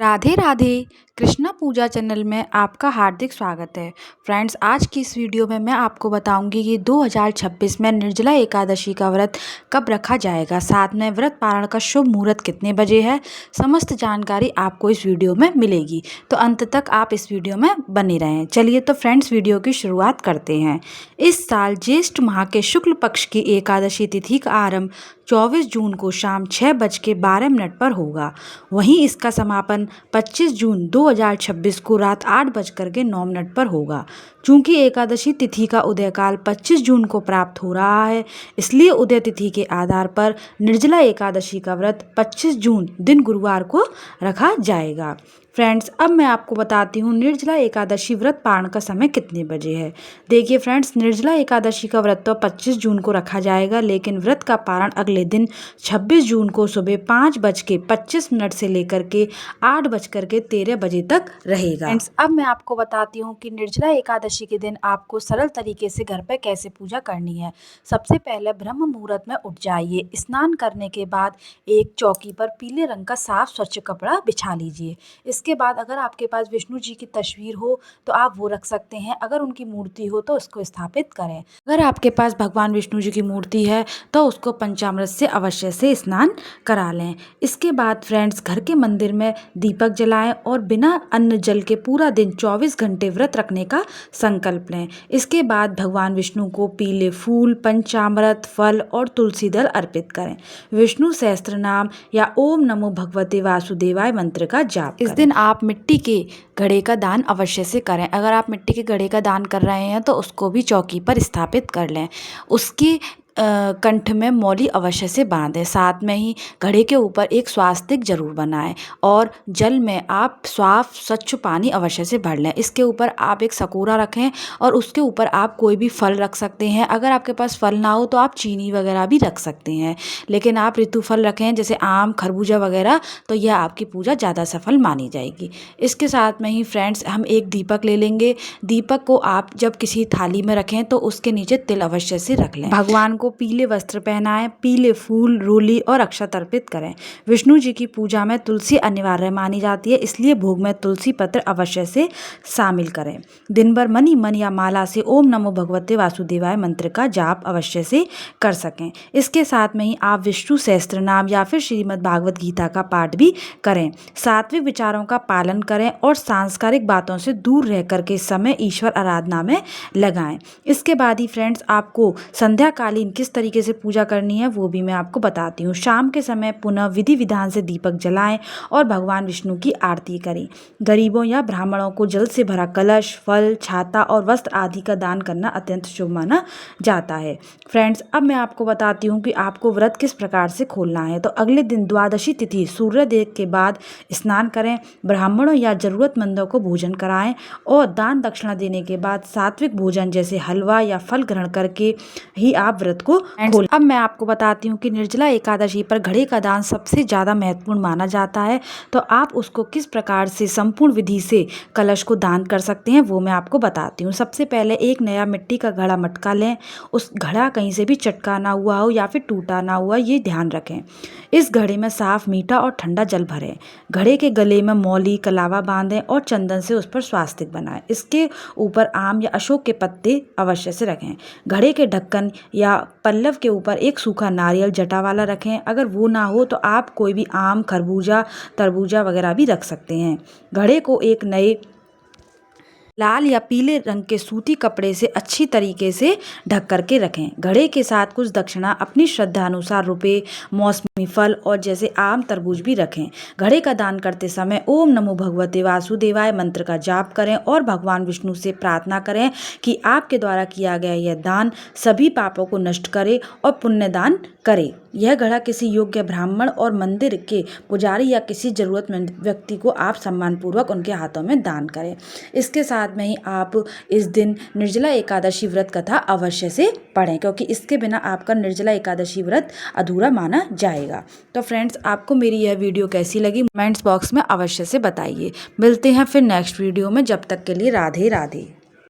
राधे राधे। कृष्णा पूजा channel में आपका हार्दिक स्वागत है। फ्रेंड्स, आज की इस वीडियो में मैं आपको बताऊंगी कि 2026 में निर्जला एकादशी का व्रत कब रखा जाएगा, साथ में व्रत पारण का शुभ मुहूर्त कितने बजे है। समस्त जानकारी आपको इस वीडियो में मिलेगी, तो अंत तक आप इस वीडियो में बने रहें। चलिए तो फ्रेंड्स, वीडियो की शुरुआत करते हैं। इस साल ज्येष्ठ माह के शुक्ल पक्ष की एकादशी तिथि का आरंभ 24 जून को शाम 6:12 पर होगा। वहीं इसका समापन 25 जून 2026 को रात 8:09 पर होगा। चूंकि एकादशी तिथि का उदयकाल 25 जून को प्राप्त हो रहा है, इसलिए उदय तिथि के आधार पर निर्जला एकादशी का व्रत 25 जून दिन गुरुवार को रखा जाएगा। फ्रेंड्स, अब मैं आपको बताती हूँ निर्जला एकादशी व्रत पारण का समय कितने बजे है। देखिए फ्रेंड्स, निर्जला एकादशी का व्रत तो 25 जून को रखा जाएगा, लेकिन व्रत का पारण अगले दिन 26 जून को सुबह 5:25 से लेकर के 8:13 बजे तक रहेगा। फ्रेंड्स, अब मैं आपको बताती हूँ कि निर्जला एकादशी के दिन आपको सरल तरीके से घर पर कैसे पूजा करनी है। सबसे पहले ब्रह्म मुहूर्त में उठ जाइए। स्नान करने के बाद एक चौकी पर पीले रंग का साफ स्वच्छ कपड़ा बिछा लीजिए। इसके बाद अगर आपके पास विष्णु जी की तस्वीर हो तो आप वो रख सकते हैं, अगर उनकी मूर्ति हो तो उसको स्थापित करें। अगर आपके पास भगवान विष्णु जी की मूर्ति है तो उसको पंचामृत से अवश्य से स्नान करा लें। इसके बाद फ्रेंड्स, घर के मंदिर में दीपक जलाएं और बिना अन्न जल के पूरा दिन 24 घंटे व्रत रखने का संकल्प लें। इसके बाद भगवान विष्णु को पीले फूल, पंचामृत, फल और तुलसी दल अर्पित करें। विष्णु सहस्त्र नाम या ओम नमो भगवते वासुदेवाय मंत्र का जाप करें। इस दिन आप मिट्टी के घड़े का दान अवश्य से करें। अगर आप मिट्टी के घड़े का दान कर रहे हैं तो उसको भी चौकी पर स्थापित कर लें। उसकी कंठ में मौली अवश्य से बांधें। साथ में ही घड़े के ऊपर एक स्वास्तिक जरूर बनाएं और जल में आप साफ स्वच्छ पानी अवश्य से भर लें। इसके ऊपर आप एक सकोरा रखें और उसके ऊपर आप कोई भी फल रख सकते हैं। अगर आपके पास फल ना हो तो आप चीनी वगैरह भी रख सकते हैं, लेकिन आप ऋतु फल रखें जैसे आम, खरबूजा वगैरह, तो यह आपकी पूजा ज़्यादा सफल मानी जाएगी। इसके साथ में ही फ्रेंड्स, हम एक दीपक ले लेंगे। दीपक को आप जब किसी थाली में रखें तो उसके नीचे तिल अवश्य से रख लें। भगवान को पीले वस्त्र पहनाएं, पीले फूल, रोली और अक्षत अर्पित करें। विष्णु जी की पूजा में तुलसी अनिवार्य मानी जाती है, इसलिए भोग में तुलसी पत्र अवश्य से शामिल करें। दिन भर मनी मन या माला से ओम नमो भगवते वासुदेवाय मंत्र का जाप अवश्य से कर सकें। इसके साथ में ही आप विष्णु सहस्त्र नाम या फिर श्रीमद् भागवत गीता का पाठ भी करें। सात्विक विचारों का पालन करें और सांसारिक बातों से दूर रह करके समय ईश्वर आराधना में लगाएं। इसके बाद ही फ्रेंड्स, आपको संध्याकालीन किस तरीके से पूजा करनी है वो भी मैं आपको बताती हूँ। शाम के समय पुनः विधि विधान से दीपक जलाएं और भगवान विष्णु की आरती करें। गरीबों या ब्राह्मणों को जल से भरा कलश, फल, छाता और वस्त्र आदि का दान करना अत्यंत शुभ माना जाता है। फ्रेंड्स, अब मैं आपको बताती हूँ कि आपको व्रत किस प्रकार से खोलना है। तो अगले दिन द्वादशी तिथि सूर्योदय के बाद स्नान करें, ब्राह्मणों या जरूरतमंदों को भोजन कराएं और दान दक्षिणा देने के बाद सात्विक भोजन जैसे हलवा या फल ग्रहण करके ही आप व्रत को खोलें। अब मैं आपको बताती हूँ कि निर्जला एकादशी पर घड़े का दान सबसे ज़्यादा महत्वपूर्ण माना जाता है, तो आप उसको किस प्रकार से संपूर्ण विधि से कलश को दान कर सकते हैं वो मैं आपको बताती हूँ। सबसे पहले एक नया मिट्टी का घड़ा मटका लें। उस घड़ा कहीं से भी चटका ना हुआ हो या फिर टूटा ना हुआ, ये ध्यान रखें। इस घड़े में साफ, मीठा और ठंडा जल भरें। घड़े के गले में मौली, कलावा बांधें और चंदन से उस पर स्वास्तिक बनाएं। इसके ऊपर आम या अशोक के पत्ते अवश्य से रखें। घड़े के ढक्कन या पल्लव के ऊपर एक सूखा नारियल जटा वाला रखें। अगर वो ना हो तो आप कोई भी आम, खरबूजा, तरबूजा वगैरह भी रख सकते हैं। घड़े को एक नए लाल या पीले रंग के सूती कपड़े से अच्छी तरीके से ढक करके रखें। घड़े के साथ कुछ दक्षिणा अपनी श्रद्धा अनुसार रुपए, मौसमी फल और जैसे आम, तरबूज भी रखें। घड़े का दान करते समय ओम नमो भगवते वासुदेवाय मंत्र का जाप करें और भगवान विष्णु से प्रार्थना करें कि आपके द्वारा किया गया यह दान सभी पापों को नष्ट करे और पुण्य दान करे। यह घड़ा किसी योग्य ब्राह्मण और मंदिर के पुजारी या किसी जरूरतमंद व्यक्ति को आप सम्मानपूर्वक उनके हाथों में दान करें। इसके साथ में ही आप इस दिन निर्जला एकादशी व्रत कथा अवश्य से पढ़ें, क्योंकि इसके बिना आपका निर्जला एकादशी व्रत अधूरा माना जाएगा। तो फ्रेंड्स, आपको मेरी यह वीडियो कैसी लगी कमेंट्स बॉक्स में अवश्य से बताइए। मिलते हैं फिर नेक्स्ट वीडियो में, जब तक के लिए राधे राधे।